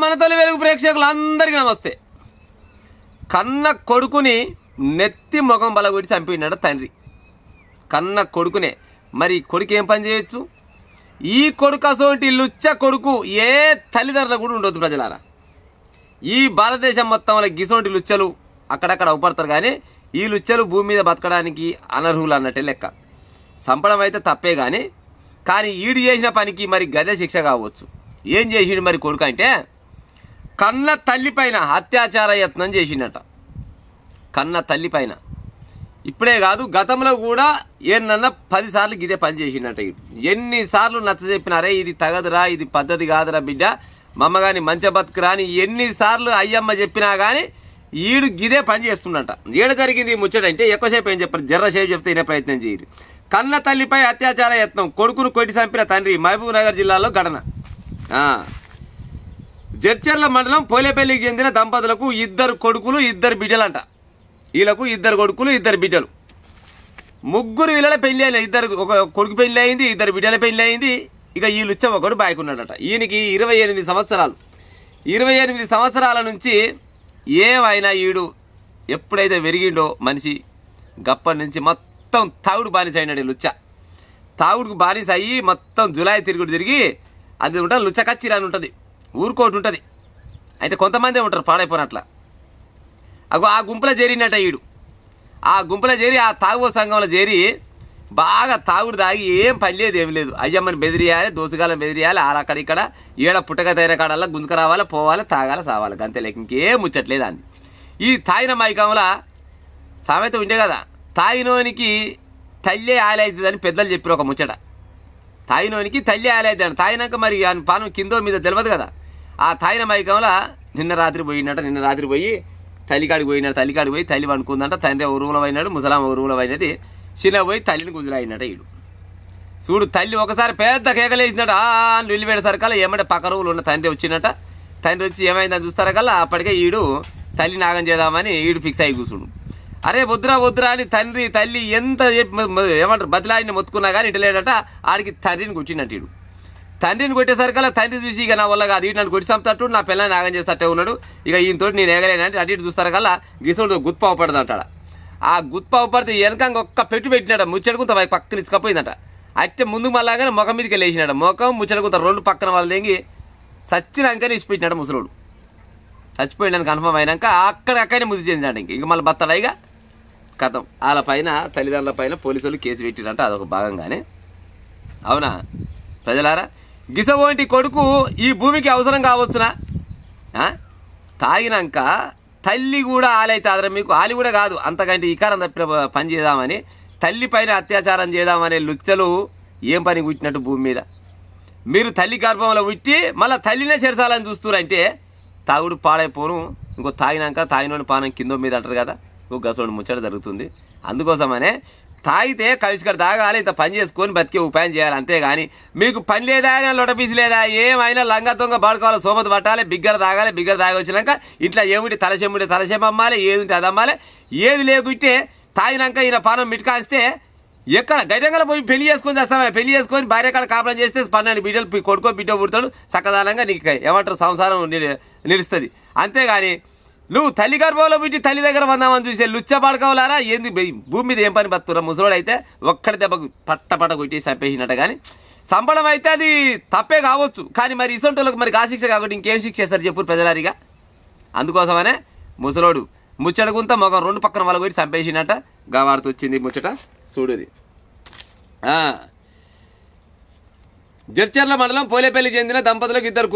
మనతోలి వెలుగు ప్రేక్షకులందరికీ నమస్తే. కన్న కొడుకుని నెత్తి ముఖం బలగొట్టి చంపినాడు తండ్రి. కన్న కొడుకునే. మరి కొడుకు ఏం పని చేయొచ్చు? ఈ కొడుకు అసోంటి లుచ్చ కొడుకు ఏ తల్లిదండ్రులు కూడా ఉండొద్దు ప్రజలారా. ఈ భారతదేశం మొత్తంలో గిసోంటి లుచ్చలు అక్కడక్కడ అవపడతారు, కానీ ఈ లుచ్చలు భూమి మీద బతకడానికి అనర్హులు అన్నట్టే లెక్క. చంపడం అయితే తప్పే కానీ ఈడు చేసిన పనికి మరి గదే శిక్ష కావచ్చు. ఏం చేసిండు మరి కొడుకు అంటే, కన్న తల్లిపైన అత్యాచార యత్నం చేసిండట. కన్న తల్లిపైన. ఇప్పుడే కాదు, గతంలో కూడా ఏమన్నా 10 సార్లు ఇదే పని చేసిండట. ఎన్నిసార్లు నచ్చ చెప్పినారే, ఇది తగదురా, ఇది పద్ధతి కాదురా బిడ్డ, మమ్మ కానీ మంచి బతుకురా అని ఎన్నిసార్లు అయ్యమ్మ చెప్పినా కానీ ఈడు గిదే పని చేస్తున్నట. ఏడ జరిగింది ముచ్చటంటే ఎక్కువసేపు ఏం చెప్పారు, జర్రసేపు చెప్తే ఇదే ప్రయత్నం చేయరు. కన్న తల్లిపై అత్యాచార యత్నం, కొడుకును కొట్టి చంపిన తండ్రి. మహబూబ్ నగర్ జిల్లాలో ఘటన. జడ్చర్ల మండలం పోలేపల్లికి చెందిన దంపతులకు 2 కొడుకులు 2 బిడ్డలంట. వీళ్ళకు 2 కొడుకులు 2 బిడ్డలు. 3 వీళ్ళ పెళ్లి అయిన, 2 ఒక కొడుకు పెళ్లి అయింది, 2 బిడ్డల పెళ్లి అయింది. ఇక ఈ లుచ్చ ఒకడు బాయ్కున్నాడట. ఈయనకి 28 సంవత్సరాలు. 28 సంవత్సరాల నుంచి ఏమైనా ఈడు ఎప్పుడైతే పెరిగిండో మనిషి గప్పటి నుంచి మొత్తం తాగుడు బానిస అయినాడు. లుచ్చ తాగుడుకు బానిస అయ్యి మొత్తం జులాయి తిరిగి అది ఉంటుంది. లుచ్చ కచ్చిరా అని ఉంటుంది, ఊరుకోటి ఉంటుంది. అయితే కొంతమంది ఉంటారు పాడైపోయినట్ల. అగో ఆ గుంపులో చేరినట్ట ఈడు. ఆ గుంపులో చేరి ఆ తాగుబో సంఘంలో చేరి బాగా తాగుడు తాగి ఏం పని లేదు, ఏమి లేదు. అయ్యమ్మని బెదిరియాలి, దోసుగాలను బెదిరియాలి, అక్కడ ఇక్కడ ఏడ పుట్టక తైన కాడల్లా గుంజుక రావాలి, పోవాలి, తాగాలి, సావాలి, గంతే. లేక ఇంకేం ముచ్చట్లేదు అని. ఈ తాగిన మైకంలో సామెత ఉంటే కదా, తాగినోనికి తల్లే ఆలైతుందని పెద్దలు చెప్పారు ఒక ముచ్చట. తాగినోనికి తల్లి ఆలైద్దాడు. తాగినాక మరి పానం కిందో మీద తెలియదు కదా. ఆ తాగిన మైకంలో నిన్న రాత్రి పోయి తల్లికాడికి పోయి తల్లి వండుకుందంట. తండ్రి ఒక రూములో అయినాడు, ముసలాం ఒక రూములో అయినది. చిన్న పోయి తల్లిని గుంజులాయినట ఈడు. చూడు, తల్లి ఒకసారి పెద్ద కేకలేసినట్ట. అని వెళ్ళిపోయే సరికల్లా ఏమంటే పక్క రూములు ఉన్న తండ్రి వచ్చినట్ట. తండ్రి వచ్చి ఏమైందని చూస్తారా కల్లా అప్పటికే ఈడు తల్లి నాగం చేద్దామని ఈడు ఫిక్స్ అయ్యి కూర్చుడు. అరే వద్దురా అని తల్లి ఎంత ఏమంటారు బదిలాడిని మొత్తుకున్నా కానీ ఇటలేడట. ఆడికి తండ్రిని కొట్టినట్టు ఈడు. తండ్రిని కొట్టేసరికల్లా తండ్రి చూసి ఇక నా వల్ల కాదు, ఇటు నన్ను కొట్టి చంపుతట్టు, నా పిల్లని నాగం చేస్తట్టే ఉన్నాడు, ఇక ఈయనతో నేను ఎగలేనంటే అటు ఇటు చూస్తారు కల్లా గిసుడు గుత్ప అవపడదు అంటాడు. ఆ గుత్ప అవపడితే వెనకంగా ఒక్క పెట్టినాడు. ముచ్చడుకుంత పక్కన ఇసుకపోయిందట. అట్టే ముందుకు మళ్ళాగానే ముఖం మీదకి లేచినాడు. ముఖం ముచ్చడుకుంత 2 పక్కన వాళ్ళు తెంగి సచ్చినాకనే ఇచ్చిపెట్టినాడు ముసలోడు. చచ్చిపోయినాను కన్ఫర్మ్ అయినాక అక్కడనే ముద్దు చెందినాడు. ఇంక మళ్ళీ బత్తలాయిగా కథం. వాళ్ళ పైన తల్లిదండ్రుల పైన పోలీసులు కేసు పెట్టినంట. అదొక భాగంగానే. అవునా ప్రజలారా, గిసవంటి కొడుకు ఈ భూమికి అవసరం కావచ్చునా? తాగినాక తల్లి కూడా ఆలైతే మీకు ఆలి కూడా కాదు, అంతకంటే ఇకారం తప్పిన పని చేద్దామని తల్లి పైన అత్యాచారం చేద్దామనే లుచ్చలు ఏం పని కూర్చున్నట్టు భూమి మీద. మీరు తల్లి గర్భంలో ఉట్టి మళ్ళీ తల్లినే చేర్చాలని చూస్తున్నారంటే తాగుడు పాడైపోను. ఇంకో తాగినోని పానం కింద మీద అంటారు కదా, ఇంకో గసోడు ముచ్చట జరుగుతుంది. అందుకోసమనే తాగితే కలిసికడ తాగాలి, ఇంత పని చేసుకొని బతికే ఉపాయం చేయాలి. అంతేగాని మీకు పని లేదా, లొడపీసి లేదా, ఏమైనా లంగా దొంగ పాడుకోవాలి, సోబత్ పట్టాలి, బిగ్గర తాగి వచ్చినాక ఇంట్లో ఏమిటి తలసేమ అమ్మాలి, ఏది ఉంటే అది అమ్మాలి. ఏది లేకుంటే తాగినాక ఈయన పానం మిట్కాస్తే ఎక్కడ గడ్డంగా పోయి పెళ్లి చేసుకొని చేస్తామే. పెళ్లి చేసుకొని భార్య కాడ కాపురం చేస్తే 12 బిడ్డలు కొడుకో బిడ్డ పుడతాడు, చక్కదానంగా నీకు ఏమంటారు సంసారం నిలుస్తుంది. అంతేగాని నువ్వు తల్లి గర్భంలో పెట్టి తల్లి దగ్గర వందామని చూసే లుచ్చ పడుకోవాలారా. ఏంది భూమి మీద ఏం పని బతుకురా? ముసలోడు అయితే ఒక్కడి దెబ్బకు పట్ట కొట్టి చంపేసినట్ట. కానీ సంబడం అయితే అది తప్పే కావచ్చు, కానీ మరి ఇసొంటోళ్ళకి మరి ఆ శిక్ష కాకుండా ఇంకేం శిక్ష చేస్తారు చెప్పు ప్రజలారిగా. అందుకోసమనే ముసలోడు ముచ్చడుకుంతా మొగం 2 పక్కన వాళ్ళ కొట్టి చంపేసినట్ట. గావాడుతూ వచ్చింది ముచ్చట చూడుది. జడ్చర్ల మండలం పోలేపల్లికి చెందిన దంపతులకు 2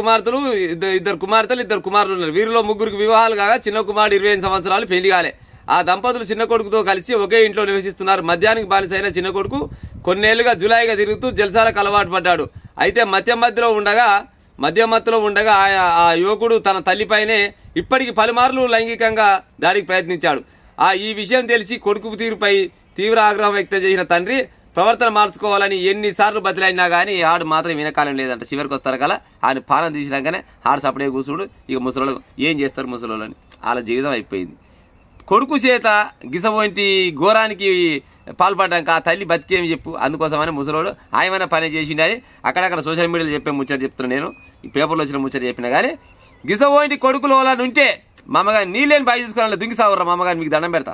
కుమార్తెలు 2 కుమారులు ఉన్నారు. వీరిలో 3 వివాహాలు కాగా చిన్న కుమారుడు 25 సంవత్సరాలు పెళ్లి కాలే. ఆ దంపతులు చిన్న కొడుకుతో కలిసి ఒకే ఇంట్లో నివసిస్తున్నారు. మద్యానికి బానిసైన చిన్న కొడుకు కొన్నేళ్లుగా జులాయిగా తిరుగుతూ జల్సాలకు అలవాటు పడ్డాడు. అయితే మధ్యమత్తులో ఉండగా ఆ యువకుడు తన తల్లిపైనే ఇప్పటికి పలుమార్లు లైంగికంగా దాడికి ప్రయత్నించాడు. ఈ విషయం తెలిసి కొడుకు తీరుపై తీవ్ర ఆగ్రహం వ్యక్తం చేసిన తండ్రి ప్రవర్తన మార్చుకోవాలని ఎన్నిసార్లు బదిలైనా కానీ ఆడు మాత్రం వినకాలం లేదంట. చివరికి వస్తారు కదా, ఆయన పాలన తీసినాకనే ఆడు సపడే కూర్చుడు. ఇక ముసలోళ్ళు ఏం చేస్తారు ముసలోళ్ళని, వాళ్ళ జీవితం అయిపోయింది. కొడుకు చేత గిసవంటి ఘోరానికి పాల్పడ్డాక ఆ తల్లి బతికేమి చెప్పు. అందుకోసమని ముసలోడు ఆయమైనా పని చేసిండని అక్కడక్కడ సోషల్ మీడియాలో చెప్పే ముచ్చట చెప్తున్నా. నేను ఈ పేపర్లో వచ్చిన ముచ్చట చెప్పినా కానీ గిసపోయింటి కొడుకులు వాళ్ళని ఉంటే మామగారు నీళ్ళని బాగా చూసుకోవాలని దుంగి సాగురా మామగారు మీకు దండం పెడతా.